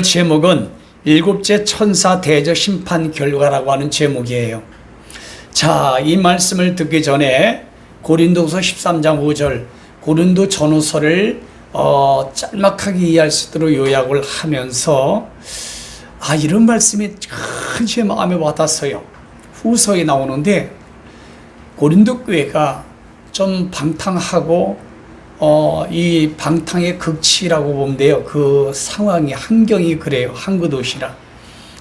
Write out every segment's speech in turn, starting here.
제목은 일곱째 천사 대저 심판 결과라고 하는 제목이에요. 자, 이 말씀을 듣기 전에 고린도후서 13장 5절 고린도 전후서를 짤막하게 이해할 수 있도록 요약을 하면서 이런 말씀이 큰 제 마음에 와닿았어요. 후서에 나오는데 고린도 교회가 좀 방탕하고 이 방탕의 극치라고 보면 돼요. 그 상황이 환경이 그래요. 항구 도시라.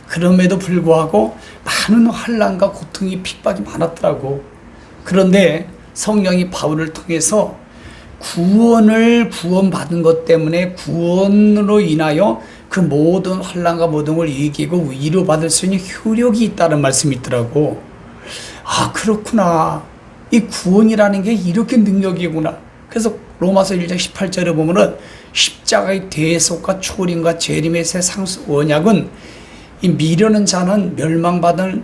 그럼에도 불구하고 많은 환난과 고통이 핍박이 많았더라고. 그런데 성령이 바울을 통해서 구원받은 것 때문에 구원으로 인하여 그 모든 환난과 모든 걸 이기고 위로받을 수 있는 효력이 있다는 말씀이 있더라고. 그렇구나. 이 구원이라는 게 이렇게 능력이구나. 그래서 로마서 1장 18절에 보면은 십자가의 대속과 초림과 재림의 새 상수 원약은 이 미련한 자는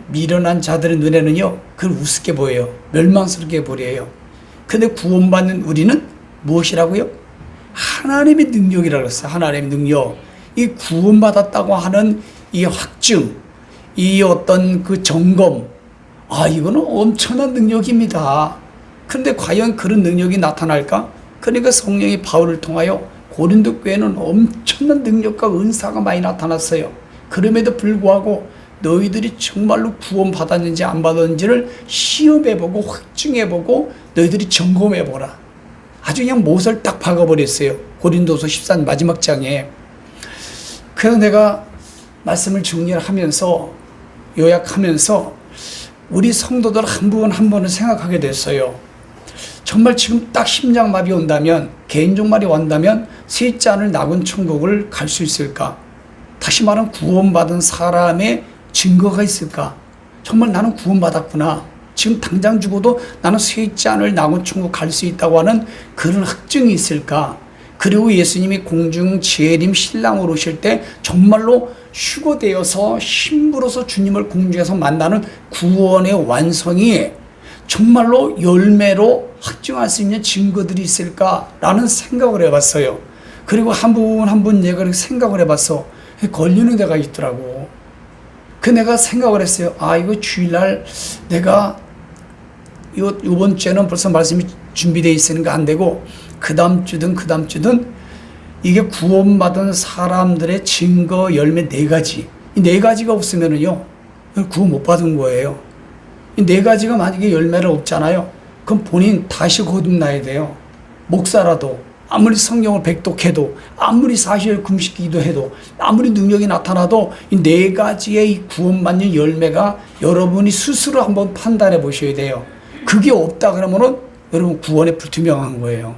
미련한 자들의 눈에는요, 그걸 우습게 보여요. 멸망스럽게 보여요. 근데 구원받는 우리는 무엇이라고요? 하나님의 능력이라고 했어요. 하나님의 능력. 이 구원받았다고 하는 이 확증, 이 어떤 그 점검, 이거는 엄청난 능력입니다. 그런데 과연 그런 능력이 나타날까? 그러니까 성령이 바울을 통하여 고린도 교회는 엄청난 능력과 은사가 많이 나타났어요. 그럼에도 불구하고 너희들이 정말로 구원받았는지 안 받았는지를 시험해보고 확증해보고 너희들이 점검해보라. 아주 그냥 못을 딱 박아버렸어요. 고린도서 14장 마지막 장에. 그래서 내가 말씀을 정리하면서 요약하면서 우리 성도들 한 분 한 분을 생각하게 됐어요. 정말 지금 딱 심장마비 온다면, 개인종말이 온다면 셋째 아들 낙원 천국을 갈 수 있을까? 다시 말하면 구원받은 사람의 증거가 있을까? 정말 나는 구원받았구나. 지금 당장 죽어도 나는 셋째 아들 낙원 천국 갈 수 있다고 하는 그런 확증이 있을까? 그리고 예수님이 공중 재림 신랑으로 오실 때 정말로 휴거되어서 신부로서 주님을 공중에서 만나는 구원의 완성이 정말로 열매로 확증할 수 있는 증거들이 있을까라는 생각을 해봤어요. 그리고 한 분 한 분 내가 생각을 해봤어. 걸리는 데가 있더라고. 내가 생각을 했어요. 이거 주일날 내가 이번 주에는 벌써 말씀이 준비되어 있으니까 안 되고 그 다음 주든 이게 구원받은 사람들의 증거 열매 4가지. 이 4가지가 없으면은요, 구원 못 받은 거예요. 이 4가지가 만약에 열매를 없잖아요. 그럼 본인 다시 거듭나야 돼요. 목사라도, 아무리 성경을 백독해도, 아무리 40일 금식 기도해도, 아무리 능력이 나타나도 이 4가지의 이 구원받는 열매가 여러분이 스스로 한번 판단해 보셔야 돼요. 그게 없다 그러면은 여러분 구원에 불투명한 거예요.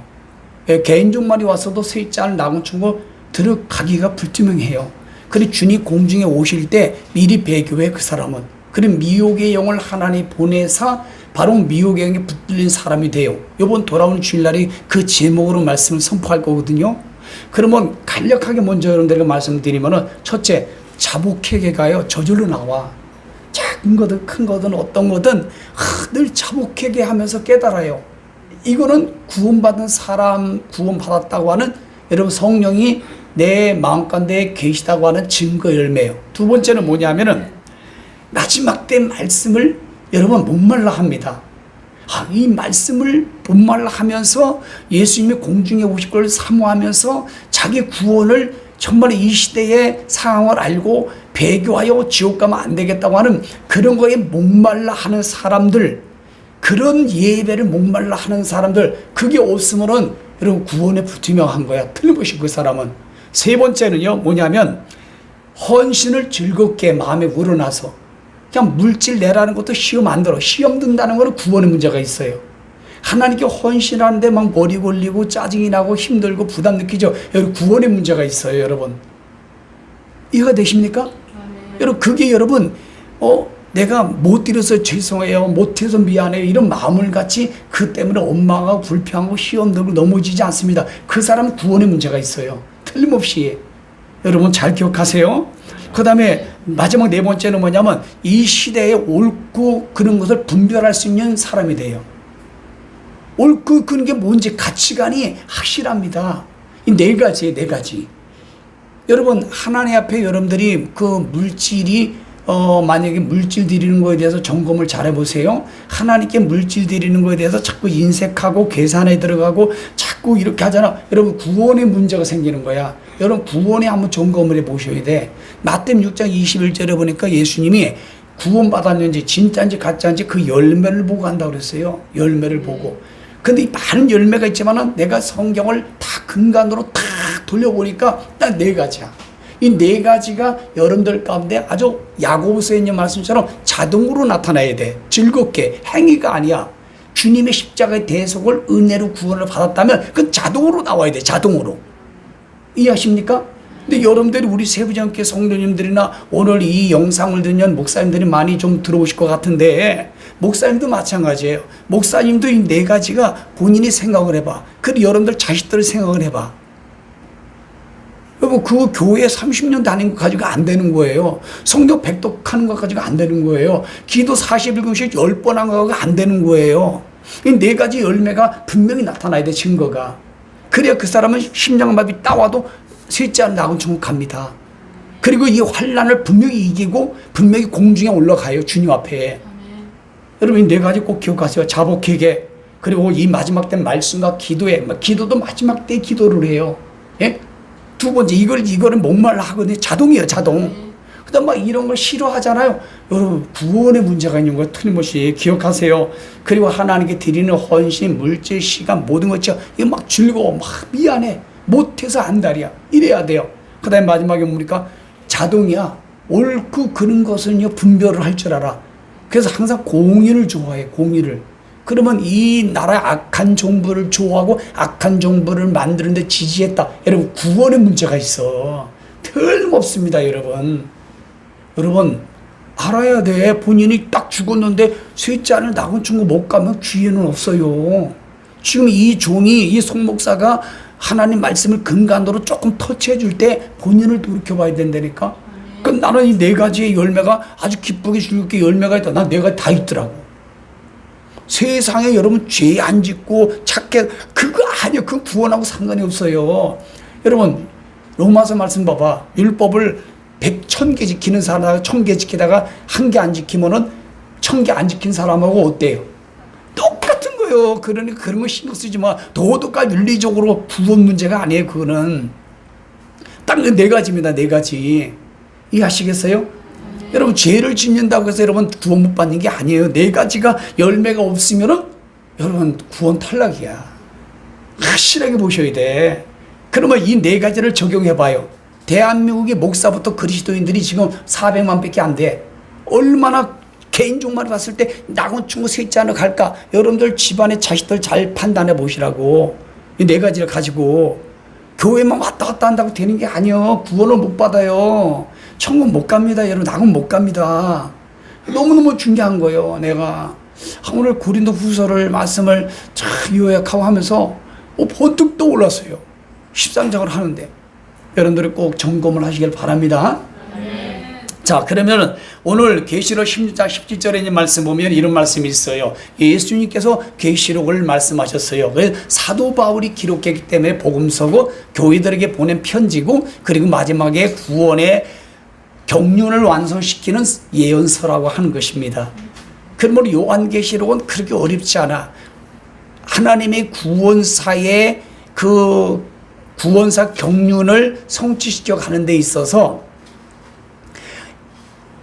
개인종말이 왔어도 셋째 아들 낙원 천국 들어가기가 불투명해요. 그리고 주님 공중에 오실 때 미리 배교해 그 사람은. 그리고 미혹의 영을 하나님 보내사 바로 미혹의 영에 붙들린 사람이 돼요. 이번 돌아오는 주일날이 그 제목으로 말씀을 선포할 거거든요. 그러면 간략하게 먼저 여러분들에게 말씀드리면은 첫째, 자복회개가요 저절로 나와. 작은 거든 큰 거든 어떤 거든 늘 자복회개 하면서 깨달아요. 이거는 구원받은 사람, 구원받았다고 하는 여러분 성령이 내 마음가운데 계시다고 하는 증거 열매예요. 두 번째는 뭐냐면은 마지막 때 말씀을 여러분 목말라 합니다. 이 말씀을 목말라 하면서 예수님이 공중에 오실 걸 사모하면서 자기 구원을 정말 이 시대의 상황을 알고 배교하여 지옥 가면 안 되겠다고 하는 그런 거에 목말라 하는 사람들, 그런 예배를 목말라 하는 사람들, 그게 없으면은 여러분 구원에 불투명한 거야. 틀림없이 그 사람은. 세 번째는요 뭐냐면 헌신을 즐겁게 마음에 우러나서 그냥 물질 내라는 것도 시험 안 들어. 시험 든다는 거는 구원의 문제가 있어요. 하나님께 헌신하는데 막 머리 걸리고 짜증이 나고 힘들고 부담 느끼죠. 여러분 구원의 문제가 있어요. 여러분 이해가 되십니까? 여러분 그게 여러분 내가 못 드려서 죄송해요, 못해서 미안해요 이런 마음을 갖지 그 때문에 원망하고 불평하고 시험 들고 넘어지지 않습니다. 그 사람은 구원의 문제가 있어요. 틀림없이. 여러분 잘 기억하세요. 그 다음에 마지막 4번째는 뭐냐면 이 시대에 옳고 그런 것을 분별할 수 있는 사람이 돼요. 옳고 그런 게 뭔지 가치관이 확실합니다. 이 4가지예요. 4가지. 여러분 하나님 앞에 여러분들이 그 물질이 만약에 물질 드리는 거에 대해서 점검을 잘 해보세요. 하나님께 물질 드리는 거에 대해서 자꾸 인색하고 계산에 들어가고 자꾸 이렇게 하잖아. 여러분 구원의 문제가 생기는 거야. 여러분 구원에 한번 점검을 해보셔야 돼. 마태복음 6장 21절에 보니까 예수님이 구원받았는지 진짜인지 가짜인지 그 열매를 보고 한다고 그랬어요. 열매를 보고. 근데 이 많은 열매가 있지만은 내가 성경을 다 근간으로 다 돌려보니까 딱 네 가지야. 이 네 가지가 여러분들 가운데 아주 야고보서에 있는 말씀처럼 자동으로 나타나야 돼. 즐겁게. 행위가 아니야. 주님의 십자가의 대속을 은혜로 구원을 받았다면 그건 자동으로 나와야 돼. 자동으로. 이해하십니까? 근데 여러분들이 우리 세부장께 성도님들이나 오늘 이 영상을 듣는 목사님들이 많이 좀 들어오실 것 같은데 목사님도 마찬가지예요. 목사님도 이 네 가지가 본인이 생각을 해봐. 그리고 여러분들 자식들을 생각을 해봐. 여러분 그 교회 30년 다닌 것 가지고 안 되는 거예요. 성경 백독하는 것 가지고 안 되는 거예요. 기도 41금식 10번 한 거 가지고 안 되는 거예요. 이 네 가지 열매가 분명히 나타나야 돼. 증거가. 그래야 그 사람은 심장마비 따와도 셋째 안 나고 천국 갑니다. 그리고 이 환난을 분명히 이기고 분명히 공중에 올라가요. 주님 앞에. 여러분 이 네 가지 꼭 기억하세요. 자복하게. 그리고 이 마지막 때 말씀과 기도에 기도도 마지막 때 기도를 해요. 예? 두 번째 이거를 목말라 하거든요. 자동이에요. 자동. 그다음 막 이런 걸 싫어하잖아요. 여러분 구원의 문제가 있는 걸 틀림없이 기억하세요. 그리고 하나님께 드리는 헌신, 물질, 시간 모든 것 이거 막 즐거워. 막 미안해. 못해서 안달이야. 이래야 돼요. 그 다음에 마지막에 뭡니까? 자동이야. 옳고 그른 것은요 분별을 할 줄 알아. 그래서 항상 공의를 좋아해. 공의를. 그러면 이 나라의 악한 정부를 좋아하고 악한 정부를 만드는데 지지했다. 여러분 구원의 문제가 있어. 틀림없습니다. 여러분 알아야 돼. 본인이 딱 죽었는데 셋째 안을 낙원 천국 못 가면 기회는 없어요. 지금 이 종이 이 송목사가 하나님 말씀을 근간으로 조금 터치해 줄 때 본인을 돌이켜봐야 된다니까. 그러니까 나는 이 네 가지의 열매가 아주 기쁘게 즐겁게 열매가 있다. 난 네 가지 다 있더라고. 세상에 여러분 죄 안 짓고 착해 그거 아니야. 그건 구원하고 상관이 없어요. 여러분 로마서 말씀 봐봐. 율법을 100,000개 지키는 사람하고 1000개 지키다가 한 개 안 지키면은 1000개 안 지킨 사람하고 어때요? 똑같은 거예요. 그러니까 그런 거 신경 쓰지 마. 도덕과 윤리적으로 구원 문제가 아니에요. 그거는 딱 네 가지입니다. 네 가지. 이해하시겠어요? 여러분 죄를 짓는다고 해서 여러분 구원 못 받는 게 아니에요. 네 가지가 열매가 없으면은 여러분 구원 탈락이야. 확실하게 보셔야 돼. 그러면 이 네 가지를 적용해 봐요. 대한민국의 목사부터 그리스도인들이 지금 400만 밖에 안 돼. 얼마나 개인종만 봤을 때 낙원 충고 셋째 안을 갈까? 여러분들 집안의 자식들 잘 판단해 보시라고. 이 네 가지를 가지고 교회만 왔다 갔다 한다고 되는 게 아니에요. 구원을 못 받아요. 천국 못 갑니다. 여러분 낙원 못 갑니다. 너무너무 중요한 거예요. 내가 오늘 고린도 후서를 말씀을 쫙 요약하고 하면서 번뜩 떠올랐어요. 13장을 하는데 여러분들이 꼭 점검을 하시길 바랍니다. 자, 그러면 오늘 계시록 16장 17절에 있는 말씀 보면 이런 말씀이 있어요. 예수님께서 계시록을 말씀하셨어요. 사도 바울이 기록했기 때문에 복음서고 교회들에게 보낸 편지고 그리고 마지막에 구원의 경륜을 완성시키는 예언서라고 하는 것입니다. 그러므로 요한계시록은 그렇게 어렵지 않아. 하나님의 구원사의 그 구원사 경륜을 성취시켜 가는 데 있어서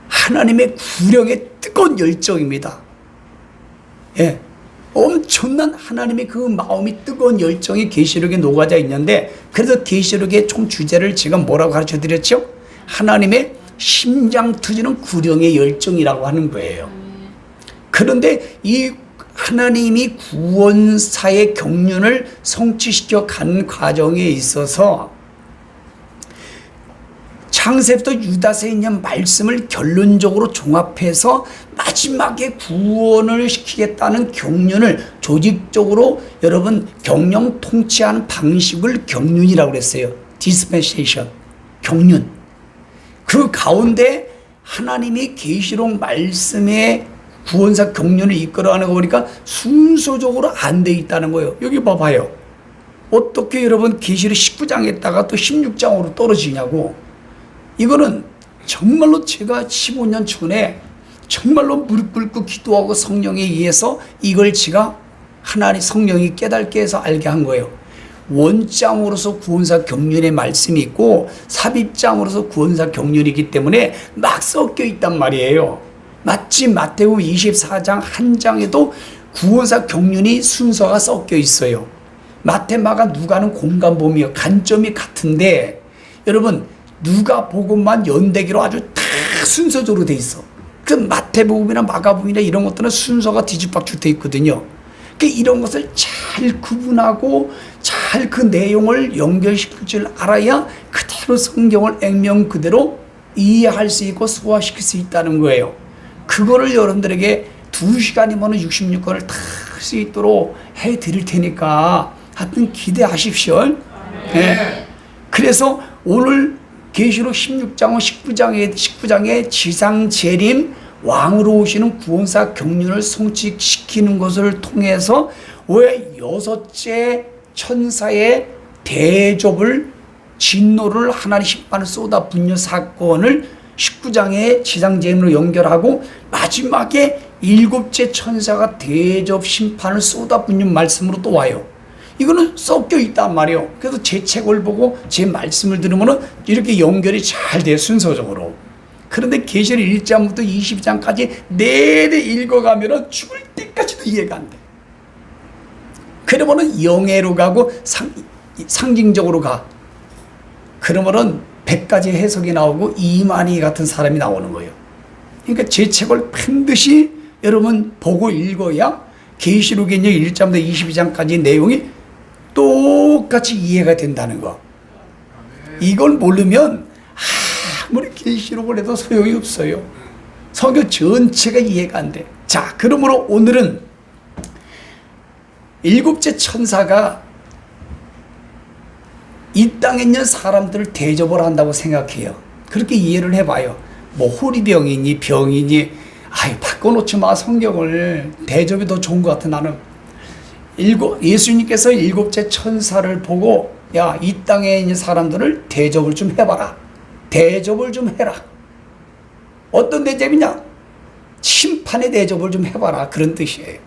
하나님의 구령의 뜨거운 열정입니다. 예. 엄청난 하나님의 그 마음이 뜨거운 열정이 계시록에 녹아져 있는데 그래서 계시록의 총 주제를 제가 뭐라고 가르쳐 드렸죠? 하나님의 심장 터지는 구령의 열정이라고 하는 거예요. 그런데 이 하나님이 구원사의 경륜을 성취시켜 간 과정에 있어서 창세부터 유다서에 있는 말씀을 결론적으로 종합해서 마지막에 구원을 시키겠다는 경륜을 조직적으로 여러분 경영 통치하는 방식을 경륜이라고 그랬어요. 디스펜세이션, 경륜. 그 가운데 하나님이 계시록 말씀의 구원사 경륜을 이끌어가는 거 보니까 순서적으로 안 돼 있다는 거예요. 여기 봐봐요. 어떻게 여러분 계시록 19장에다가 또 16장으로 떨어지냐고. 이거는 정말로 제가 15년 전에 정말로 무릎 꿇고 기도하고 성령에 의해서 이걸 제가 하나님 성령이 깨닫게 해서 알게 한 거예요. 원장으로서 구원사 경륜의 말씀이 있고 삽입장으로서 구원사 경륜이기 때문에 막 섞여 있단 말이에요. 마치 마태복음 24장 한 장에도 구원사 경륜이 순서가 섞여 있어요. 마태, 마가, 누가는 공간범위요. 관점이 같은데 여러분 누가복음만 연대기로 아주 다 순서적으로 돼 있어. 그 마태복음이나 마가복음이나 이런 것들은 순서가 뒤집박죽 돼 있거든요. 이런 것을 잘 구분하고 잘 그 내용을 연결시킬 줄 알아야 그대로 성경을 액면 그대로 이해할 수 있고 소화시킬 수 있다는 거예요. 그거를 여러분들에게 2시간이면 66권을 다 할 수 있도록 해드릴 테니까 하여튼 기대하십시오. 네. 그래서 오늘 계시록 16장과 19장의 지상재림 왕으로 오시는 구원사 경륜을 성취시키는 것을 통해서 왜 6째 천사의 대접을 진노를 하나님 심판을 쏟아붓는 사건을 19장의 지상재림으로 연결하고 마지막에 7째 천사가 대접 심판을 쏟아붓는 말씀으로 또 와요. 이거는 섞여 있단 말이에요. 그래서 제 책을 보고 제 말씀을 들으면 이렇게 연결이 잘 돼요, 순서적으로. 그런데 계시록 1장부터 22장까지 내내 읽어가면 죽을 때까지도 이해가 안 돼. 그러면은 영예로 가고 상징적으로 가. 그러면은 100가지 해석이 나오고 이만희 같은 사람이 나오는 거예요. 그러니까 제 책을 반드시 여러분 보고 읽어야 계시록의 1장부터 22장까지 내용이 똑같이 이해가 된다는 거. 이걸 모르면 아무리 계시록을 해도 소용이 없어요. 성경 전체가 이해가 안 돼. 자, 그러므로 오늘은 7째 천사가 이 땅에 있는 사람들을 대접을 한다고 생각해요. 그렇게 이해를 해봐요. 뭐 호리병이니 병이니 바꿔놓지 마. 성경을. 대접이 더 좋은 것 같아. 나는 예수님께서 7째 천사를 보고 야, 이 땅에 있는 사람들을 대접을 좀 해봐라. 대접을 좀 해라. 어떤 대접이냐? 심판의 대접을 좀 해봐라. 그런 뜻이에요.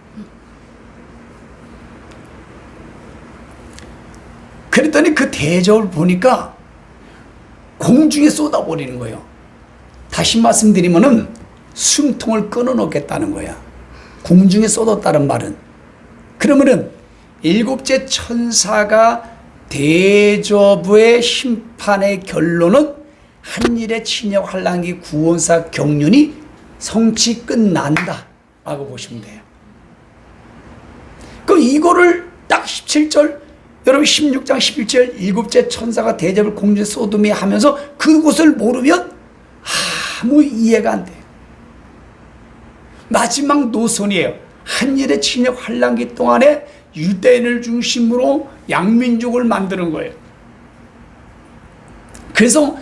그랬더니 그 대접을 보니까 공중에 쏟아버리는 거예요. 다시 말씀드리면은 숨통을 끊어놓겠다는 거야. 공중에 쏟았다는 말은. 그러면은 7째 천사가 대접의 심판의 결론은 한일의 침략 환란기 구원사 경륜이 성취 끝난다 라고 보시면 돼요. 그럼 이거를 딱 17절 여러분 16장 11절 7째 천사가 대접을 공중에 쏟음이 하면서 그것을 모르면 아무 이해가 안 돼요. 마지막 노선이에요. 한일의 침략 환란기 동안에 유대인을 중심으로 양민족을 만드는 거예요. 그래서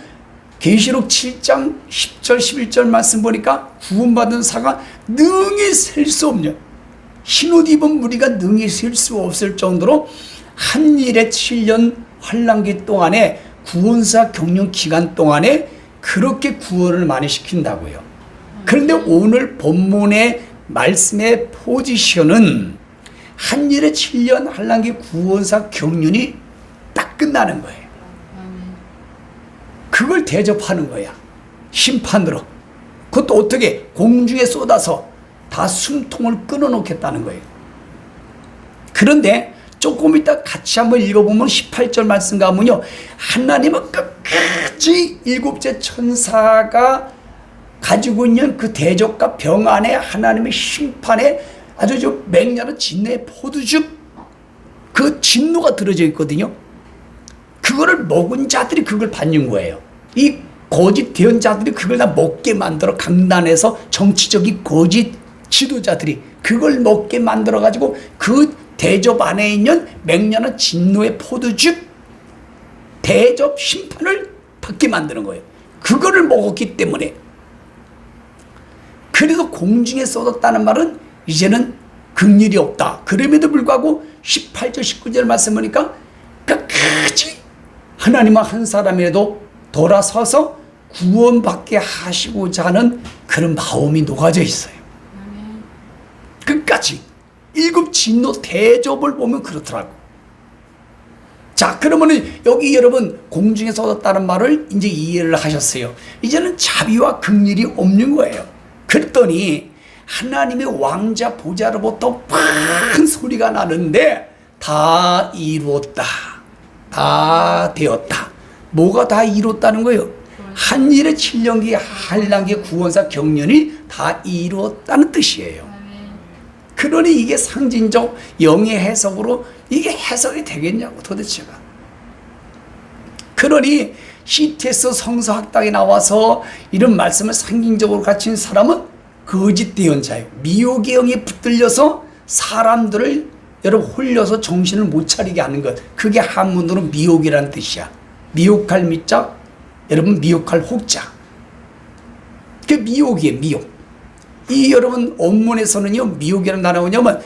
계시록 7장 10절 11절 말씀 보니까 구원받은 사가 능히 셀 수 없냐. 흰옷 입은 무리가 능히 셀 수 없을 정도로 한일의 7년 환란기 동안에 구원사 경륜 기간 동안에 그렇게 구원을 많이 시킨다고요. 그런데 오늘 본문의 말씀의 포지션은 한일의 7년 환란기 구원사 경륜이 딱 끝나는 거예요. 그걸 대접하는 거야. 심판으로. 그것도 어떻게? 공중에 쏟아서 다 숨통을 끊어놓겠다는 거예요. 그런데 조금 이따 같이 한번 읽어보면 18절 말씀 가면요. 하나님은 끝까지 7째 천사가 가지고 있는 그 대적과 병 안에 하나님의 심판에 아주 맹렬한 진노의 포도즙 그 진노가 들어져 있거든요. 그거를 먹은 자들이 그걸 받는 거예요. 이 거짓 대언자들이 그걸 다 먹게 만들어 강단에서 정치적인 거짓 지도자들이 그걸 먹게 만들어 가지고 그 대접 안에 있는 맹렬한 진노의 포도즙 대접 심판을 받게 만드는 거예요. 그거를 먹었기 때문에. 그래서 공중에 쏟았다는 말은 이제는 긍휼이 없다. 그럼에도 불구하고 18절 19절 말씀 보니까 오로지 하나님은 한 사람이라도 돌아서서 구원받게 하시고자 하는 그런 마음이 녹아져 있어요. 끝까지 일곱 진노 대접을 보면 그렇더라고. 자, 그러면 여기 여러분 공중에서 얻었다는 말을 이제 이해를 하셨어요. 이제는 자비와 긍휼이 없는 거예요. 그랬더니 하나님의 왕자 보좌로부터 큰 소리가 나는데 다 이루었다. 다 되었다. 뭐가 다 이루었다는 거예요? 한일의 7년기 한란기 구원사 경륜이 다 이루었다는 뜻이에요. 그러니 이게 상징적 영의 해석으로 이게 해석이 되겠냐고 도대체가. 그러니 CTS 성서학당에 나와서 이런 말씀을 상징적으로 가진 사람은 거짓 대언자예요. 미혹의 영이 붙들려서 사람들을 여러분 홀려서 정신을 못 차리게 하는 것. 그게 한문으로 미혹이라는 뜻이야. 미혹할 미자, 여러분 미혹할 혹자. 그게 미혹이에요. 미혹. 이 여러분 원문에서는요 미혹이라는 단어가 뭐냐면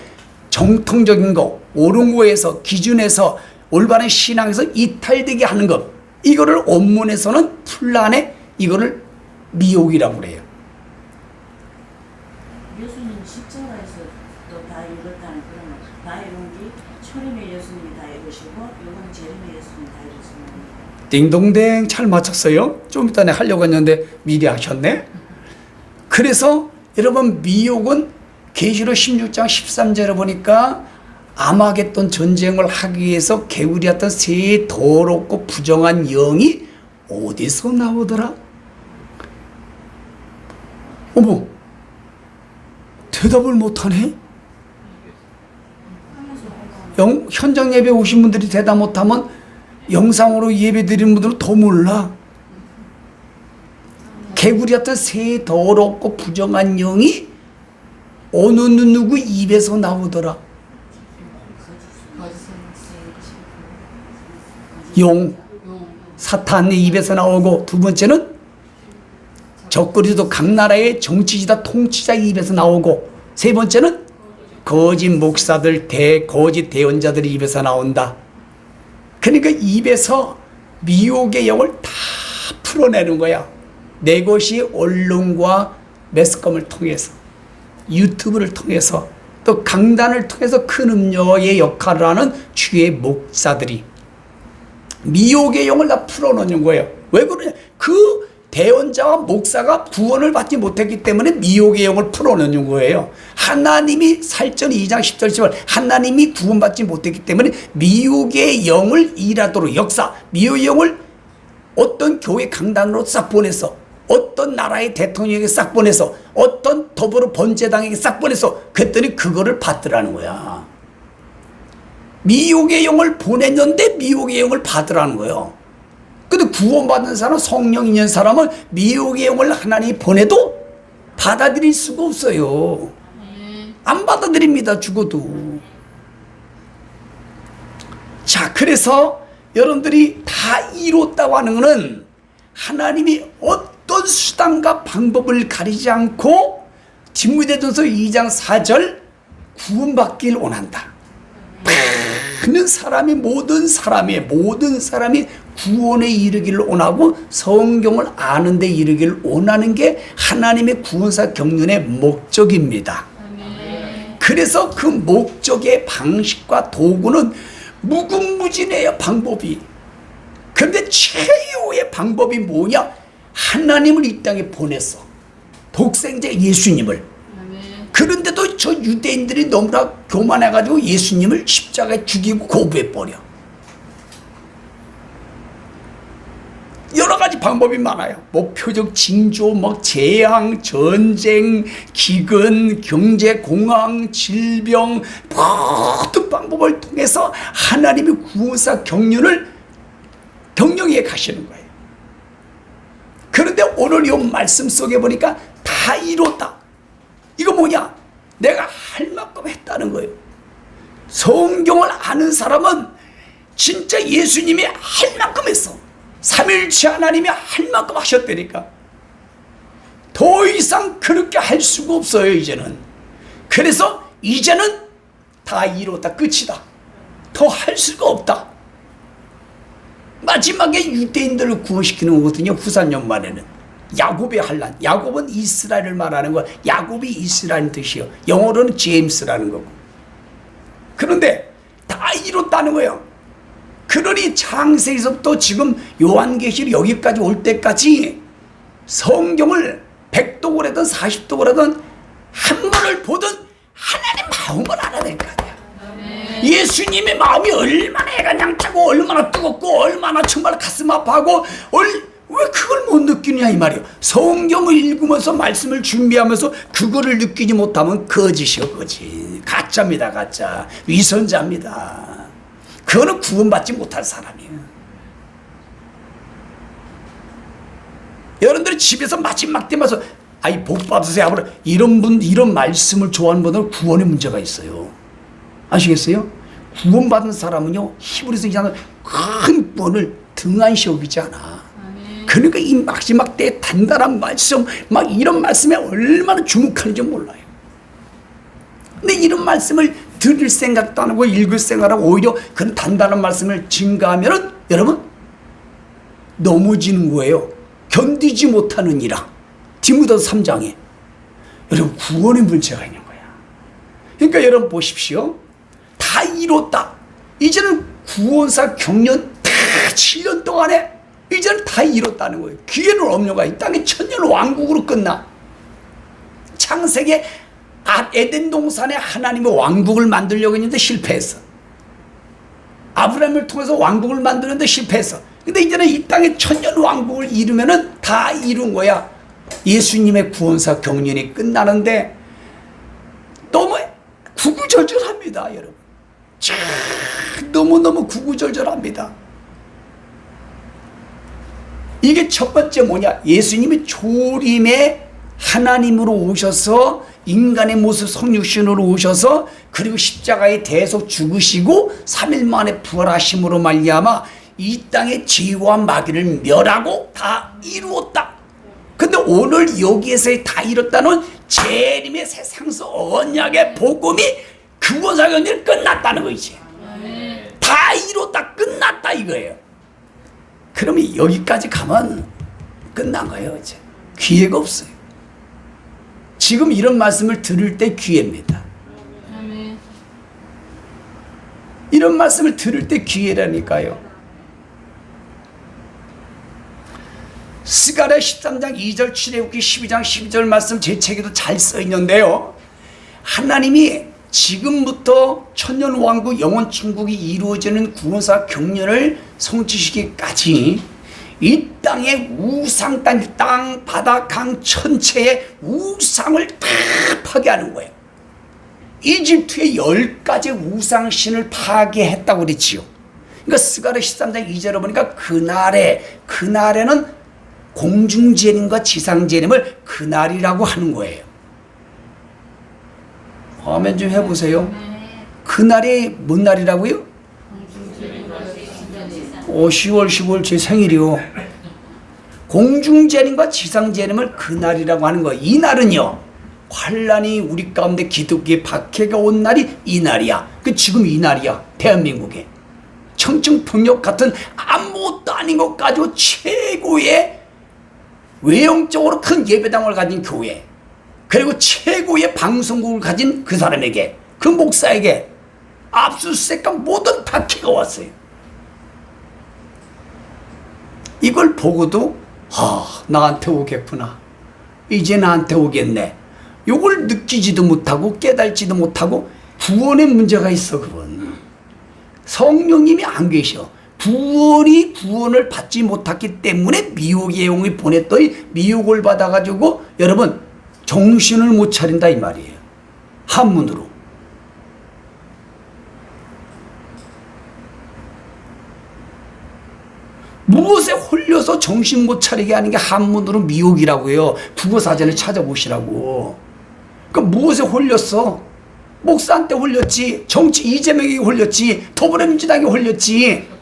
정통적인 거, 옳은 거에서 기준에서 올바른 신앙에서 이탈되게 하는 것. 이거를 원문에서는 풀란에 이거를 미혹이라고 그래요. 예수님 십자가에서 또 다 이뤘다는 그런 말. 다 이룬 게 초림의 예수님이 다 이루시고 요거는 재림의 예수님이 다 이루시는. 띵동댕 잘 맞췄어요. 좀 이따 내가 하려고 했는데 미리 하셨네. 그래서 여러분 미혹은 계시록 16장 13절에 보니까 아마겟돈 전쟁을 하기 위해서 개구리였던 세 더럽고 부정한 영이 어디서 나오더라? 어머, 대답을 못하네? 현장 예배 오신 분들이 대답 못하면 영상으로 예배 드리는 분들은 더 몰라. 개구리였던 새 더럽고 부정한 영이 어느 누구 입에서 나오더라. 용, 사탄의 입에서 나오고, 두 번째는 적그리스도 각 나라의 정치지다 통치자 입에서 나오고, 세 번째는 거짓 목사들, 거짓 대언자들의 입에서 나온다. 그러니까 입에서 미혹의 영을 다 풀어내는 거야. 내 것이 언론과 매스컴을 통해서, 유튜브를 통해서, 또 강단을 통해서 큰 음료의 역할을 하는 주의 목사들이 미혹의 영을 다 풀어놓는 거예요. 왜 그러냐? 그 대언자와 목사가 구원을 받지 못했기 때문에 미혹의 영을 풀어놓는 거예요. 하나님이 살전 2장 10절 10절 하나님이 구원받지 못했기 때문에 미혹의 영을 일하도록 역사, 미혹의 영을 어떤 교회 강단으로 싹 보내서, 어떤 나라의 대통령에게 싹 보내서, 어떤 더불어 번제당에게 싹 보내서, 그랬더니 그거를 받으라는 거야. 미혹의 영을 보냈는데 미혹의 영을 받으라는 거예요. 근데 구원받은 사람, 성령 있는 사람은 미혹의 영을 하나님이 보내도 받아들일 수가 없어요. 안 받아들입니다, 죽어도. 자, 그래서 여러분들이 다 이뤘다고 하는 것은 하나님이 어떤 수단과 방법을 가리지 않고 디모데전서 2장 4절 구원받길 원한다. 많은 사람이 모든 사람이 구원에 이르기를 원하고 성경을 아는 데 이르기를 원하는 게 하나님의 구원사 경륜의 목적입니다. 그래서 그 목적의 방식과 도구는 무궁무진해요, 방법이. 그런데 최후의 방법이 뭐냐? 하나님을 이 땅에 보냈어. 독생자 예수님을. 그런데도 저 유대인들이 너무나 교만해가지고 예수님을 십자가에 죽이고 고부해버려. 여러 가지 방법이 많아요. 뭐 표적 징조, 뭐 재앙, 전쟁, 기근, 경제 공황, 질병, 모든 방법을 통해서 하나님의 구원사 경륜을 경영해 가시는 거예요. 그런데 오늘 이 말씀 속에 보니까 다 이뤘다. 이거 뭐냐? 내가 할 만큼 했다는 거예요. 성경을 아는 사람은 진짜 예수님이 할 만큼 했어. 삼일체 하나님이 할 만큼 하셨다니까. 더 이상 그렇게 할 수가 없어요, 이제는. 그래서 이제는 다 이뤘다, 끝이다. 더 할 수가 없다. 마지막에 유대인들을 구원시키는 거거든요. 후산 연말에는 야곱의 환란. 야곱은 이스라엘을 말하는 거야. 야곱이 이스라엘 뜻이요. 영어로는 제임스라는 거고. 그런데 다 이뤘다는 거예요. 그러니 창세기서부터 지금 요한계시록 여기까지 올 때까지 성경을 100독을 하든 40독을 하든 한 번을 보든 하나님 마음을 알아야 될 거 아니야. 예수님의 마음이 얼마나 애가냥타고 얼마나 뜨겁고 얼마나 정말 가슴 아파하고 왜 그걸 못 느끼느냐 이 말이에요. 성경을 읽으면서 말씀을 준비하면서 그거를 느끼지 못하면 거짓이요 거짓. 가짜입니다 가짜. 위선자입니다. 그거는 구원받지 못할 사람이에요. 여러분들이 집에서 마지막 때면서 아이 복 받으세요 이런 분 이런 말씀을 좋아하는 분들은 구원에 문제가 있어요. 아시겠어요? 구원받은 사람은요 히브리서 2장은 큰 구원을 등한시 여기지 않아. 그러니까 이 마지막 때 단단한 말씀 막 이런 말씀에 얼마나 주목하는지 몰라요. 근데 이런 말씀을 들을 생각도 안 하고 읽을 생각을 하고 오히려 그런 단단한 말씀을 증가하면은 여러분 넘어지는 거예요. 견디지 못하느니라. 디모데서 3장에 여러분 구원의 문제가 있는 거야. 그러니까 여러분 보십시오. 다 이뤘다. 이제는 구원사 경년 다 7년 동안에 이제는 다 이뤘다는 거예요. 기회는 없는 거야. 이 땅에 천년 왕국으로 끝나. 창세기 에덴 동산에 하나님의 왕국을 만들려고 했는데 실패했어. 아브라함을 통해서 왕국을 만드는데 실패했어. 근데 이제는 이 땅에 천년 왕국을 이루면은 다 이룬 거야. 예수님의 구원사 경륜이 끝나는데 너무 구구절절합니다, 여러분. 너무너무 구구절절합니다. 이게 첫 번째 뭐냐? 예수님이 조림의 하나님으로 오셔서 인간의 모습 성육신으로 오셔서 그리고 십자가에 대속 죽으시고 3일 만에 부활하심으로 말미암아 이 땅의 죄와 마귀를 멸하고 다 이루었다. 근데 오늘 여기에서 다 이뤘다는 재림의 세상서 언약의 복음이 구원사 경륜이 끝났다는 거지. 다 이뤘다 끝났다 이거예요. 그러면 여기까지 가면 끝난 거예요. 이제 기회가 없어요. 지금 이런 말씀을 들을 때 기회입니다. 이런 말씀을 들을 때 기회라니까요. 스가랴 13장 2절 출애굽기 12장 12절 말씀 제 책에도 잘 써 있는데요. 하나님이 지금부터 천년왕국 영원천국이 이루어지는 구원사 경륜을 성취시키기까지 이 땅의 우상 땅, 바다, 강 전체의 우상을 다 파괴하는 거예요. 이집트의 10가지 우상신을 파괴했다고 그랬지요. 그러니까 스가랴 13장 2절에 보니까 그날에는 공중재림과 지상재림을 그날이라고 하는 거예요. 화면 좀 해보세요. 그날이 뭔 날이라고요? 10월 15일 제 생일이요. 공중재림과 지상재림을 그날이라고 하는 거예요. 이 날은요 환란이 우리 가운데 기독교의 박해가 온 날이 이 날이야. 지금 이 날이야. 대한민국에 청층폭력 같은 아무것도 아닌 것 가지고 최고의 외형적으로 큰 예배당을 가진 교회, 그리고 최고의 방송국을 가진 그 사람에게, 그 목사에게 압수수색과 모든 박해가 왔어요. 이걸 보고도 나한테 오겠구나, 이제 나한테 오겠네, 이걸 느끼지도 못하고 깨달지도 못하고. 구원에 문제가 있어. 그분 성령님이 안 계셔. 구원을 받지 못했기 때문에 미혹의 영이 보냈더니 미혹을 받아가지고 여러분 정신을 못 차린다 이 말이에요. 한문으로. 무엇에 홀려서 정신 못 차리게 하는 게 한문으로 미혹이라고요. 국어사전을 찾아보시라고. 그러니까 무엇에 홀렸어? 목사한테 홀렸지, 정치 이재명에게 홀렸지, 더불어민주당에 홀렸지,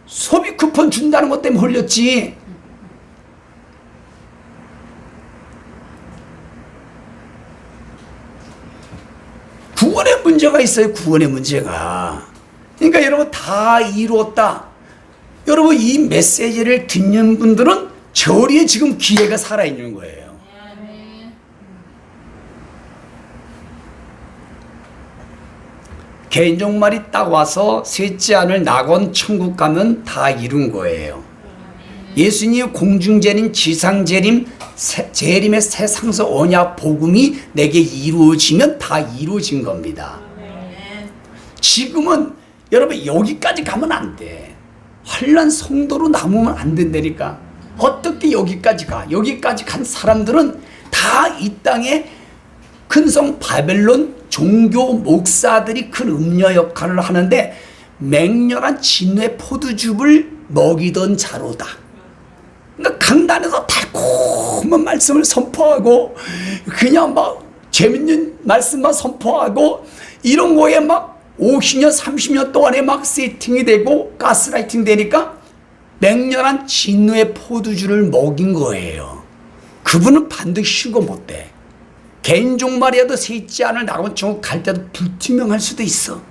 소비 쿠폰 준다는 것 때문에 홀렸지. 구원의 문제가 있어요. 구원의 문제가. 그러니까 여러분 다 이루었다. 여러분 이 메시지를 듣는 분들은 저리에 지금 기회가 살아있는 거예요. 개인종말이 딱 와서 셋째 아들 낙원 천국 가면 다 이룬 거예요. 예수님이 공중재림 지상재림 재림의 새 상서 언약 복음이 내게 이루어지면 다 이루어진 겁니다. 지금은 여러분 여기까지 가면 안 돼. 환난 성도로 남으면 안 된다니까. 어떻게 여기까지 가? 여기까지 간 사람들은 다 이 땅에 큰 성 바벨론 종교 목사들이 큰 음녀 역할을 하는데 맹렬한 진노의 포도즙을 먹이던 자로다. 그러니까 강단에서 달콤한 말씀을 선포하고 그냥 막 재밌는 말씀만 선포하고 이런 거에 막 50년 30년 동안에 막 세팅이 되고 가스라이팅 되니까 맹렬한 진노의 포도주를 먹인 거예요. 그분은 반드시 휴거 못 돼. 개인종말이라도 셋째 아들 낙원 천국 갈 때도 불투명할 수도 있어.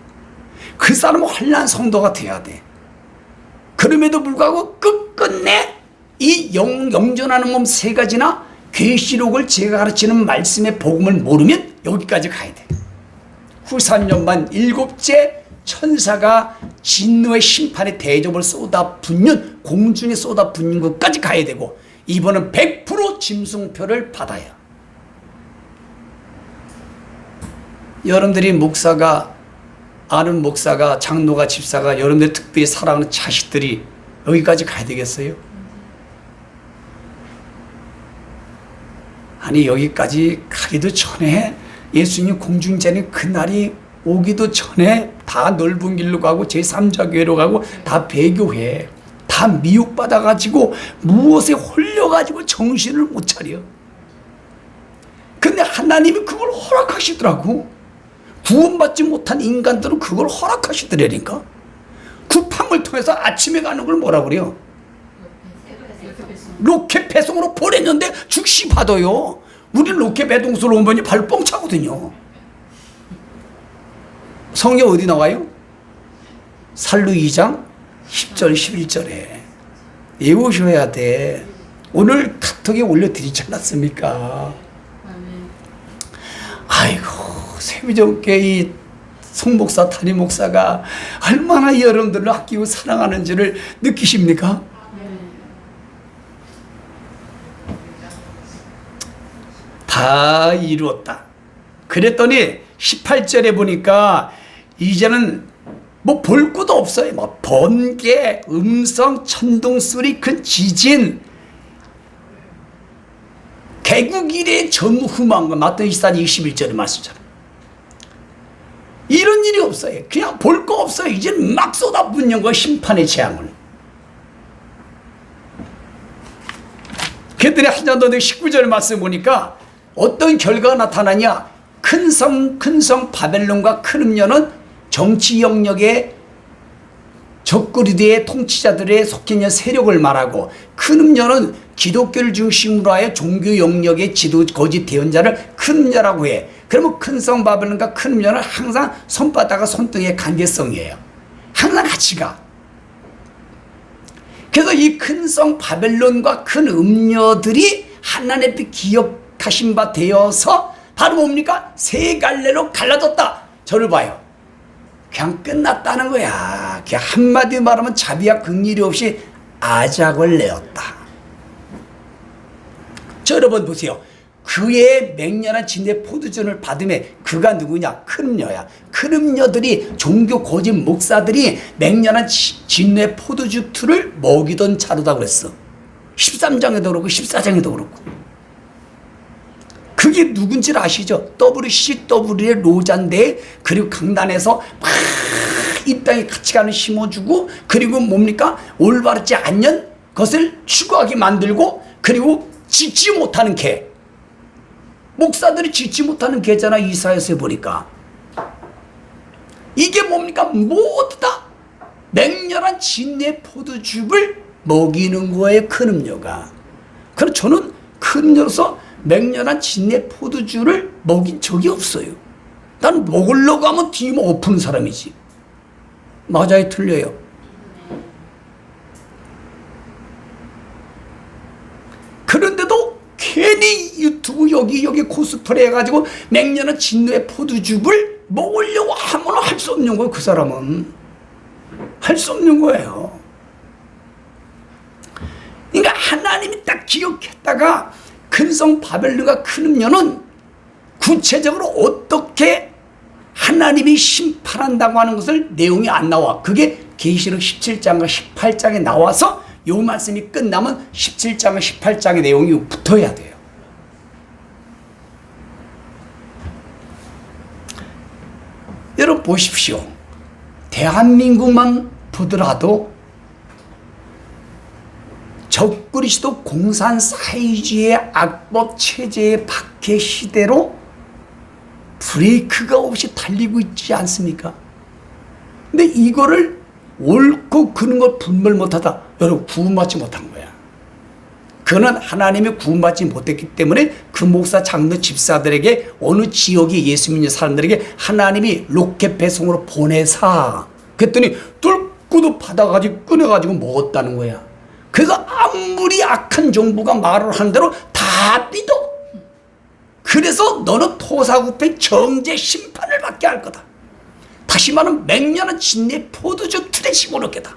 그 사람은 환난 성도가 돼야 돼. 그럼에도 불구하고 끝끝내 이 영전하는 몸 세 가지나 계시록을 제가 가르치는 말씀의 복음을 모르면 여기까지 가야 돼. 후산년만 일곱째 천사가 진노의 심판의 대접을 쏟아붓는 공중에 쏟아붓는 것까지 가야 되고 이번은 100% 짐승표를 받아야. 여러분들이 목사가 아는 목사가 장로가 집사가 여러분들 특별히 사랑하는 자식들이 여기까지 가야 되겠어요? 아니 여기까지 가기도 전에 예수님 공중재림 그날이 오기도 전에 다 넓은 길로 가고 제3자 교회로 가고 다 배교회 다 미혹받아가지고 무엇에 홀려가지고 정신을 못 차려. 근데 하나님이 그걸 허락하시더라고. 구원받지 못한 인간들은 그걸 허락하시더라니까. 쿠팡을 통해서 아침에 가는 걸 뭐라 그래요? 로켓 배송으로 보냈는데 즉시 받아요. 우리는 로켓 배송소로 오면 발로 뻥 차거든요. 성경 어디 나와요? 살루 2장 10절 11절에 외우셔야 돼. 오늘 카톡에 올려드리지 않았습니까? 아이고 세미정교회 이 송목사 담임목사가 얼마나 여러분들을 아끼고 사랑하는지를 느끼십니까? 다 이루었다. 그랬더니 18절에 보니까 이제는 뭐 볼 것도 없어요. 뭐 번개, 음성, 천둥 소리, 큰 지진, 개국 이래 전무후무한 거 마태복음 24장 21절에 말씀처럼 이런 일이 없어요. 그냥 볼 거 없어요. 이제는 막 쏟아붓는 거 심판의 재앙을. 그랬더니 한전도 19절 말씀 보니까 어떤 결과가 나타나냐. 큰 성 바벨론과 큰 음녀는 정치 영역의 적그리스도의 통치자들의 속해 있는 세력을 말하고 큰 음녀는 기독교를 중심으로 하여 종교 영역의 지도 거짓 대언자를 큰 음녀라고 해. 그러면 큰 성 바벨론과 큰 음녀는 항상 손바닥과 손등의 관계성이에요. 항상 같이 가. 그래서 이 큰 성 바벨론과 큰 음녀들이 하나님의 기억하신 바 되어서 바로 뭡니까? 세 갈래로 갈라졌다. 저를 봐요. 그냥 끝났다는 거야. 그냥 한마디 말하면 자비와 긍휼이 없이 아작을 내었다. 저 여러분 보세요. 그의 맹렬한 진대 포도전을 받음에 그가 누구냐? 큰 음녀야. 큰 음녀들이 종교 거짓 목사들이 맹렬한 진대 포도주 틀을 먹이던 자로다 그랬어. 13장에도 그렇고 14장에도 그렇고. 그게 누군지 아시죠? WCW의 로잔데 그리고 강단에서 막 이 땅에 같이 가는 심어주고 그리고 뭡니까? 올바르지 않는 것을 추구하게 만들고 그리고 짓지 못하는 개. 목사들이 짓지 못하는 개잖아. 이사야서에 보니까. 이게 뭡니까? 모두 다 맹렬한 진내 포도즙을 먹이는 거예요. 큰 음녀가. 그래서 저는 큰 음녀로서 맹렬한 진내 포도주를 먹인 적이 없어요. 난 먹으려고 하면 뒤만 엎는 사람이지. 맞아요, 틀려요? 그런데도 괜히 유튜브 여기 코스프레 해가지고 맹년은 진노의 포도즙을 먹으려고 하면 할 수 없는 거예요. 그 사람은 할 수 없는 거예요. 그러니까 하나님이 딱 기억했다가 근성 바벨론과 큰 음녀는 구체적으로 어떻게 하나님이 심판한다고 하는 것을 내용이 안 나와. 그게 계시록 17장과 18장에 나와서 요 말씀이 끝나면 17장과 18장의 내용이 붙어야 돼요. 여러분 보십시오. 대한민국만 보더라도 적그리스도 공산 사회주의의 악법 체제의 박해 시대로 브레이크가 없이 달리고 있지 않습니까? 근데 이거를 옳고 그런 걸 분별 못하다. 여러분 구원받지 못한 거야. 그는 하나님의 구원받지 못했기 때문에 그 목사, 장로, 집사들에게 어느 지역의 예수 믿는 사람들에게 하나님이 로켓 배송으로 보내사 그랬더니 뚫고도 받아가지고 끊어가지고 먹었다는 거야. 그래서 아무리 악한 정부가 말을 하는 대로 다 믿어. 그래서 너는 토사구팽 정죄 심판을 받게 할 거다. 다시 말하면 맹년은 진내 포도주 투대시 모르겠다.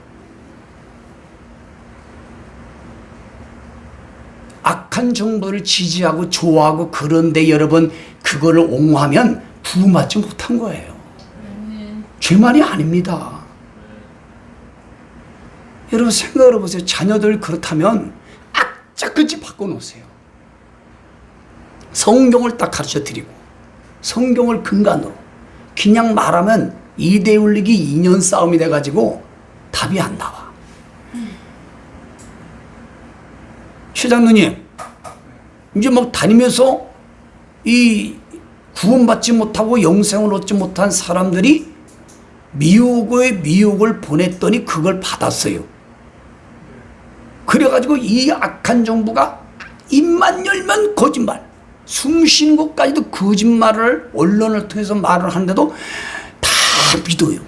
악한 정부를 지지하고 좋아하고 그런데 여러분 그거를 옹호하면 구원받지 못한 거예요. 제 말이 아닙니다. 여러분 생각을 해보세요. 자녀들 그렇다면 악착같이 바꿔놓으세요. 성경을 딱 가르쳐 드리고 성경을 근간으로 그냥 말하면 2대 울리기 2년 싸움이 돼가지고 답이 안 나와. 최장로님 이제 막 다니면서 이 구원받지 못하고 영생을 얻지 못한 사람들이 미혹에 미혹을 보냈더니 그걸 받았어요. 그래가지고 이 악한 정부가 입만 열면 거짓말, 숨 쉬는 것까지도 거짓말을 언론을 통해서 말을 하는데도 다 믿어요.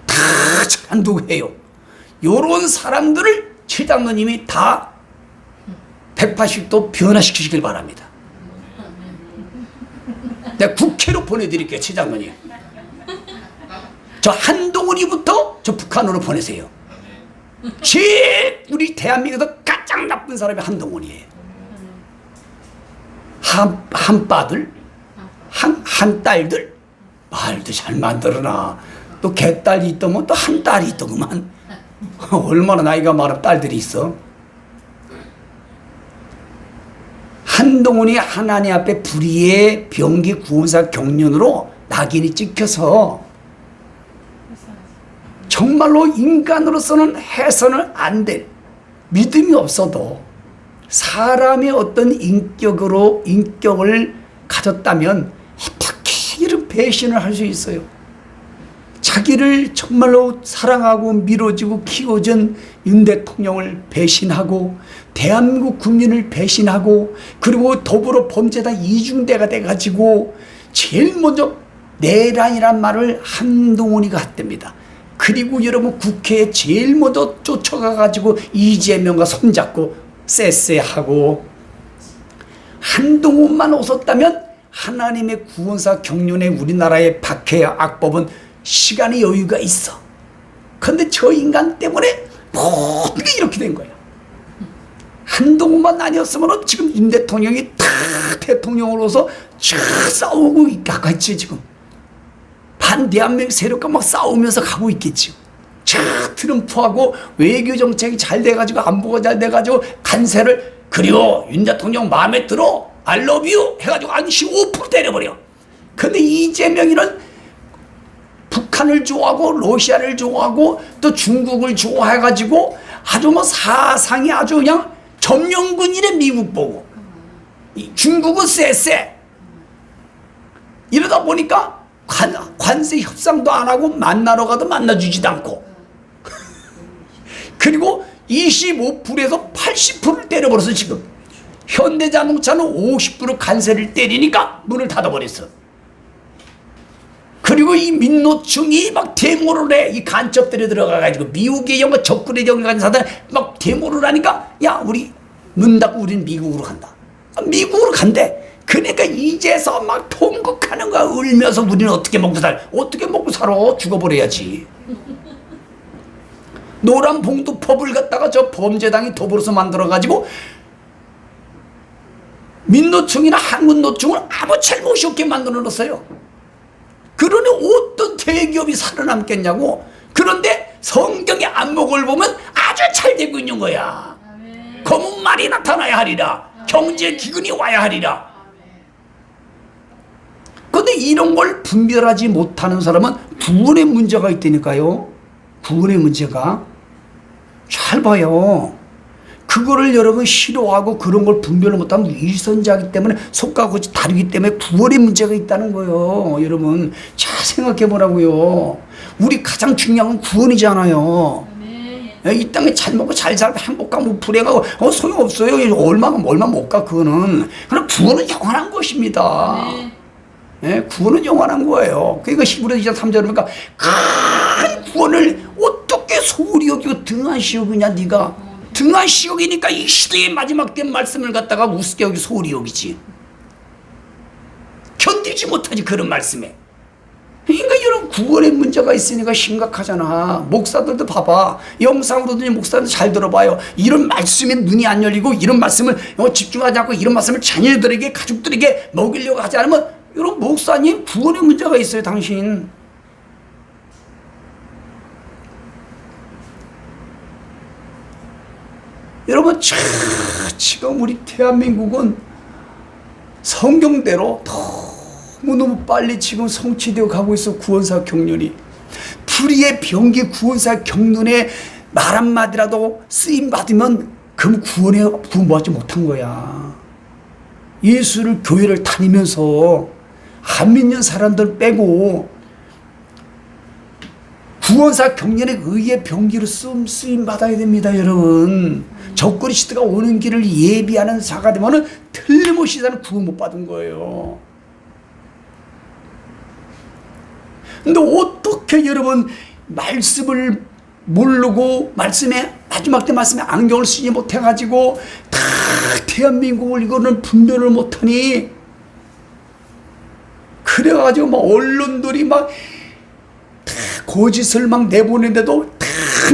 다 찬동해요. 요런 사람들을 최장로님이 다 180도 변화시키시길 바랍니다. 내가 국회로 보내드릴게요. 최장로님. 저 한동훈이부터 저 북한으로 보내세요. 제일 우리 대한민국에서 가장 나쁜 사람이 한동훈이에요. 한빠들, 한딸들 말도 잘 만들어놔. 또 개딸이 있더면 또 한 딸이 있더구만. 얼마나 나이가 많은 딸들이 있어. 한동훈이 하나님 앞에 불의의 병기 구원사 경륜으로 낙인이 찍혀서 정말로 인간으로서는 해서는 안 될 믿음이 없어도 사람의 어떤 인격을 가졌다면 어떻게 이런 배신을 할 수 있어요? 자기를 정말로 사랑하고 밀어주고 키워준 윤 대통령을 배신하고 대한민국 국민을 배신하고 그리고 더불어 범죄다 이중대가 돼가지고 제일 먼저 내란이란 말을 한동훈이가 했답니다. 그리고 여러분 국회에 제일 먼저 쫓아가가지고 이재명과 손잡고 쎄쎄하고 한동훈만 없었다면 하나님의 구원사 경륜에 우리나라의 박해의 악법은 시간의 여유가 있어. 그런데 저 인간 때문에 모든 게 이렇게 된 거야. 한동훈만 아니었으면 지금 윤 대통령이 다 대통령으로서 쫙 싸우고 있겠지 지금. 반대한민국 세력과 막 싸우면서 가고 있겠지. 자, 트럼프하고 외교 정책이 잘 돼가지고 안보가 잘 돼가지고 관세를 그리고 윤 대통령 마음에 들어 I love you 해가지고 한 15% 때려버려. 근데 이재명이는 북한을 좋아하고 러시아를 좋아하고 또 중국을 좋아해가지고 아주 뭐 사상이 아주 그냥 점령군이래. 미국 보고 중국은 쎄쎄. 이러다 보니까 관세 협상도 안 하고 만나러 가도 만나주지도 않고 그리고 25%에서 80%를 때려버렸어. 지금 현대자동차는 50% 관세를 때리니까 문을 닫아버렸어. 그리고 이 민노충이 막 데모를 해. 이 간첩들이 들어가가지고 미국의 영어 적군의 영어 가진 사들 막 데모를 하니까 야 우리 문 닫고 우리는 미국으로 간다. 미국으로 간대. 그러니까 이제서 막 통곡하는 거야. 울면서 우리는 어떻게 먹고 살아. 어떻게 먹고 살아. 죽어버려야지. 노란 봉투법을 갖다가 저 범죄당이 더불어서 만들어가지고 민노충이나 한국노충을 아무 잘못이 없게 만들어놨어요. 그러니 어떤 대기업이 살아남겠냐고. 그런데 성경의 안목을 보면 아주 잘 되고 있는 거야. 검은 말이 나타나야 하리라. 경제 기근이 와야 하리라. 그런데 이런 걸 분별하지 못하는 사람은 구원의 문제가 있다니까요. 구원의 문제가. 잘 봐요. 그거를 여러분 싫어하고 그런 걸 분별을 못하면 위선자이기 때문에 속과 겉이 다르기 때문에 구원의 문제가 있다는 거예요. 여러분 잘 생각해 보라고요. 우리 가장 중요한 건 구원이잖아요. 이 땅에 잘 먹고 잘 살고 행복하고 불행하고 소용없어요. 얼마 못 가. 그거는. 그러나 구원은 영원한 것입니다. 예, 구원은 영원한 거예요. 그러니까 히브리서 2장 3절에 보니까 큰 구원을 어떻게 소홀히 여기고 등한시 여기냐 네가. 등한시 여기니까 이 시대의 마지막 때 말씀을 갖다가 우습게 여기 소홀히 여기지. 견디지 못하지 그런 말씀에. 그러니까 이런 구원의 문제가 있으니까 심각하잖아. 목사들도 봐봐. 영상으로든지 목사들 잘 들어봐요. 이런 말씀에 눈이 안 열리고 이런 말씀을 집중하지 않고 이런 말씀을 자녀들에게 가족들에게 먹이려고 하지 않으면 여러분 목사님 구원의 문제가 있어요. 당신. 여러분 지금 우리 대한민국은 성경대로 너무너무 빨리 지금 성취되어 가고 있어. 구원사 경륜이. 불의의 병기 구원사 경륜에 말 한마디라도 쓰임받으면 그럼 구원받지 못한 거야. 예수를 교회를 다니면서 안 믿는 사람들 빼고 구원사 경륜의 의의 병기로 쓰임 받아야 됩니다. 여러분 적그리 시대가 오는 길을 예비하는 자가 되면은 틀림없이 나는 구원 못 받은 거예요. 근데 어떻게 여러분 말씀을 모르고 말씀에 마지막 때 말씀에 안경을 쓰지 못해가지고 다 대한민국을 이거는 분별을 못하니 그래가지고 막 언론들이 막 다 거짓을 막 내보내는데도 다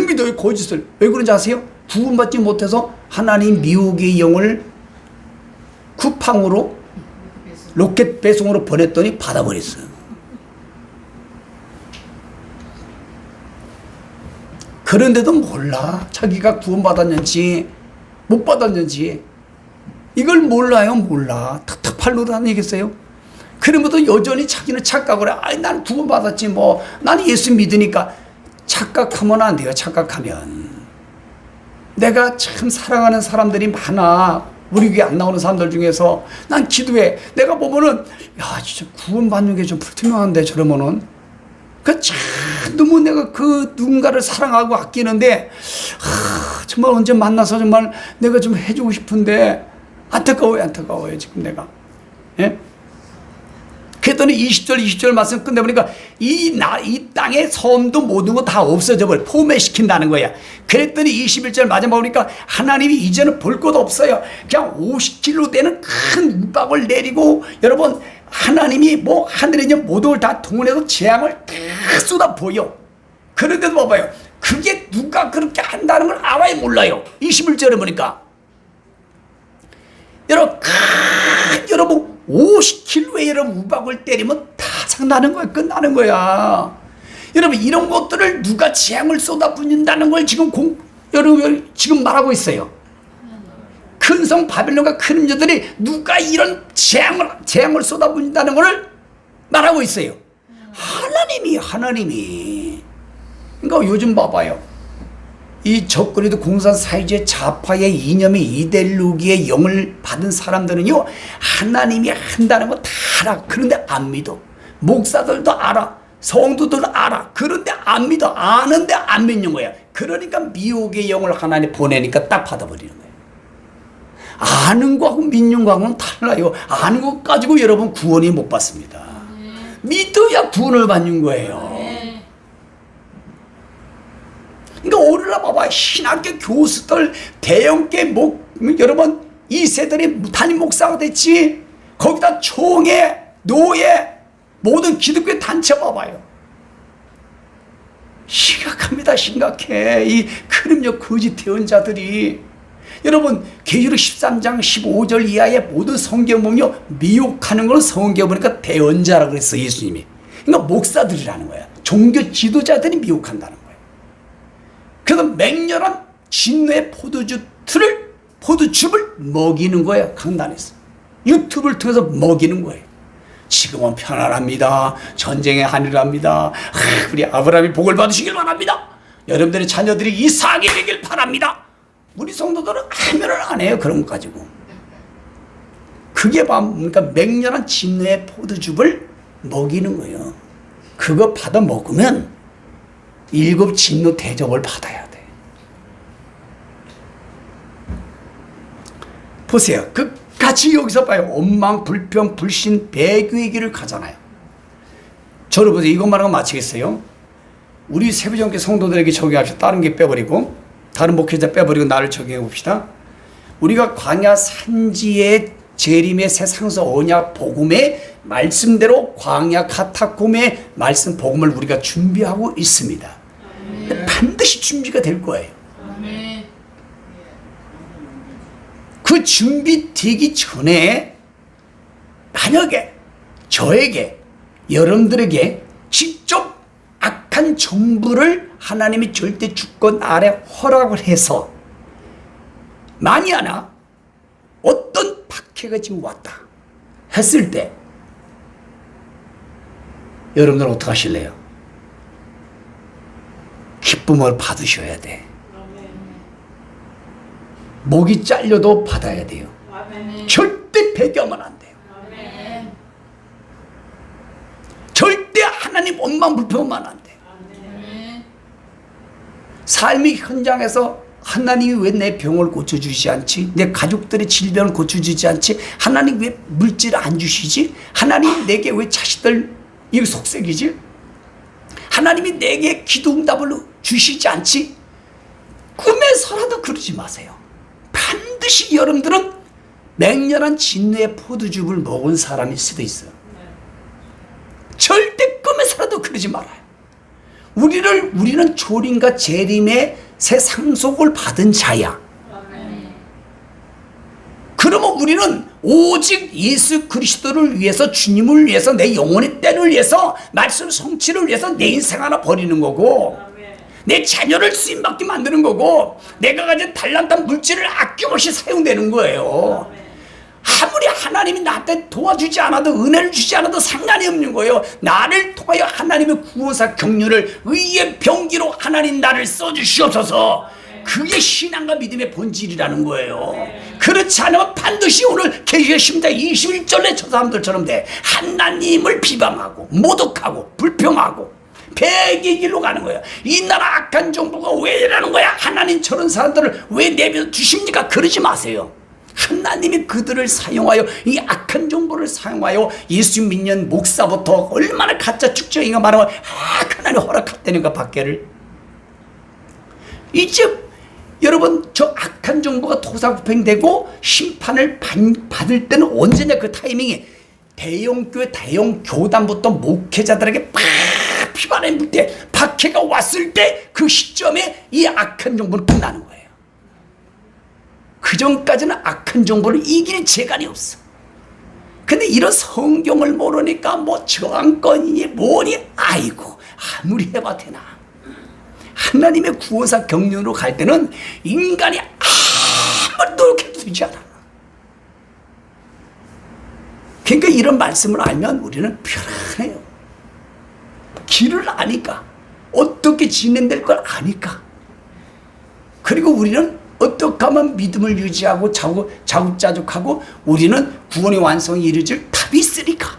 믿어요. 거짓을. 왜 그런지 아세요? 구원받지 못해서 하나님 미혹의 영을 쿠팡으로 로켓 배송으로 보냈더니 받아버렸어요. 그런데도 몰라. 자기가 구원받았는지 못 받았는지 이걸 몰라요. 몰라. 탁탁팔 노릇 얘기했어요. 그러면도 여전히 자기는 착각을 해. 아니 난 구원받았지 뭐. 난 예수 믿으니까. 착각하면 안 돼요. 착각하면. 내가 참 사랑하는 사람들이 많아. 우리 교회 안 나오는 사람들 중에서 난 기도해. 내가 보면은 야 진짜 구원받는 게 좀 불투명한데 저러면은 너무 내가 그 누군가를 사랑하고 아끼는데 정말 언제 만나서 정말 내가 좀 해주고 싶은데 안타까워요 지금 내가. 예? 그랬더니 20절 말씀 끝내보니까 이 땅의 섬도 모든 거 다 없어져 버려. 포매시킨다는 거야. 그랬더니 21절 마지막 보니까 하나님이 이제는 볼 것 없어요. 그냥 50km 되는 큰 우박을 내리고 여러분 하나님이 뭐 하늘에 있는 모든 걸 다 동원해서 재앙을 다 쏟아 보여. 그런데도 봐봐요. 그게 누가 그렇게 한다는 걸 아예 몰라요. 21절에 보니까 여러분 50km의 여러분 우박을 때리면 다 장나는 거야. 끝나는 거야. 여러분 이런 것들을 누가 재앙을 쏟아붓는다는 걸 여러분 지금 말하고 있어요. 큰 성 바벨론과 큰 임자들이 누가 이런 재앙을 쏟아붓는다는 걸 말하고 있어요. 하나님이. 그러니까 요즘 봐봐요. 이 적그리도 공산 사회주의 좌파의 이념의 이데올로기의 영을 받은 사람들은요 하나님이 한다는 거 다 알아. 그런데 안 믿어. 목사들도 알아. 성도들도 알아. 그런데 안 믿어. 아는데 안 믿는 거야. 그러니까 미혹의 영을 하나님 보내니까 딱 받아버리는 거예요. 아는 거하고 믿는 거하고는 달라요. 아는 것 가지고 여러분 구원이 못 받습니다. 믿어야 구원을 받는 거예요. 그러니까 오늘날 봐봐, 신학교 교수들, 대형계 여러분 2세들이 담임 목사가 됐지. 거기다 총회, 노예, 모든 기독교 단체 봐봐요. 심각합니다. 심각해. 이 그럼요 거짓 대언자들이. 여러분 계시록 13장 15절 이하의 모든 성경 보면요, 미혹하는 걸 성경 보니까 대언자라고 그랬어요. 예수님이. 그러니까 목사들이라는 거야. 종교 지도자들이 미혹한다는 거예요. 그래서 맹렬한 진노의 포도즙을 먹이는 거예요. 강단에서 유튜브를 통해서 먹이는 거예요. 지금은 편안합니다. 전쟁의 하늘합니다. 우리 아브라함이 복을 받으시길 바랍니다. 여러분들의 자녀들이 이상하게 되길 바랍니다. 우리 성도들은 하면을 안 해요. 그런 것 가지고. 그게 그러니까 맹렬한 진노의 포도즙을 먹이는 거예요. 그거 받아 먹으면 7 진노 대접을 받아야 돼. 보세요. 같이 여기서 봐요. 원망, 불평, 불신, 배교의 길을 가잖아요. 저를 보세요. 이것만 하고 마치겠어요. 우리 세부정교 성도들에게 적용합시다. 다른 게 빼버리고, 다른 목회자 빼버리고 나를 적용해 봅시다. 우리가 광야 산지의 재림의 새 상서 언약 복음의 말씀대로 광야 카타콤의 말씀 복음을 우리가 준비하고 있습니다. 반드시 준비가 될 거예요. 그 준비되기 전에 만약에 저에게, 여러분들에게 직접 악한 정부를 하나님이 절대 주권 아래 허락을 해서 만이 하나 어떤 박해가 지금 왔다 했을 때 여러분들은 어떻게 하실래요? 기쁨을 받으셔야 돼. 목이 잘려도 받아야 돼요. 절대 배교하면 안 돼요. 절대 하나님 원망 불평하면 안 돼요. 삶의 현장에서 하나님이 왜 내 병을 고쳐주지 않지? 내 가족들의 질병을 고쳐주지 않지? 하나님 왜 물질을 안 주시지? 하나님 내게 왜 자식들 이 속색이지? 하나님이 내게 기도 응답을 주시지 않지? 꿈에서라도 그러지 마세요. 반드시 여러분들은 맹렬한 진노의 포도즙을 먹은 사람일 수도 있어요. 절대 꿈에서라도 그러지 말아요. 우리는 조림과 재림의 새 상속을 받은 자야. 그러면 우리는 오직 예수 그리스도를 위해서, 주님을 위해서, 내 영혼의 때를 위해서, 말씀 성취를 위해서 내 인생 하나 버리는 거고, 내 자녀를 쓰임받게 만드는 거고, 내가 가진 달란트 물질을 아낌없이 사용되는 거예요. 아무리 하나님이 나한테 도와주지 않아도, 은혜를 주지 않아도 상관이 없는 거예요. 나를 통하여 하나님의 구원사 경륜을 의의 병기로 하나님 나를 써주시옵소서. 그게 신앙과 믿음의 본질이라는 거예요. 그렇지 않으면 반드시 오늘 계시의 10장 21절에 저 사람들처럼 돼. 하나님을 비방하고 모독하고 불평하고 배의 길로 가는 거예요. 이 나라 악한 정부가 왜 이러는 거야? 하나님 저런 사람들을 왜 내버려 두십니까? 그러지 마세요. 하나님이 그들을 사용하여, 이 악한 정보를 사용하여 예수 믿는 목사부터 얼마나 가짜 축제인가 말하면 하나님 허락했다니까 밖에를. 이제 여러분 저 악한 정보가 토사구팽되고 심판을 받을 때는 언제냐? 그 타이밍이 대형교회 대형교단부터 목회자들에게 팍 피반에 물 때, 박해가 왔을 때 그 시점에 이 악한 정보는 끝나는 거예요. 그 전까지는 악한 정보를 이길 재간이 없어. 근데 이런 성경을 모르니까 뭐 저항권이니 뭐니, 아이고 아무리 해봐 되나. 하나님의 구원사 경륜으로 갈 때는 인간이 아무리 노력해도 되지 않아. 그러니까 이런 말씀을 알면 우리는 편안해요. 길을 아니까, 어떻게 진행될 걸 아니까. 그리고 우리는 어떻게 하면 믿음을 유지하고 자급자족하고 우리는 구원의 완성에 이르질 답이 있으니까.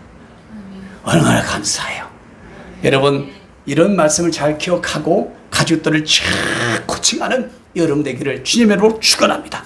얼마나 감사해요. 여러분 이런 말씀을 잘 기억하고 가족들을 쫙 코칭하는 여러분 되기를 주님의 이름으로 축원합니다.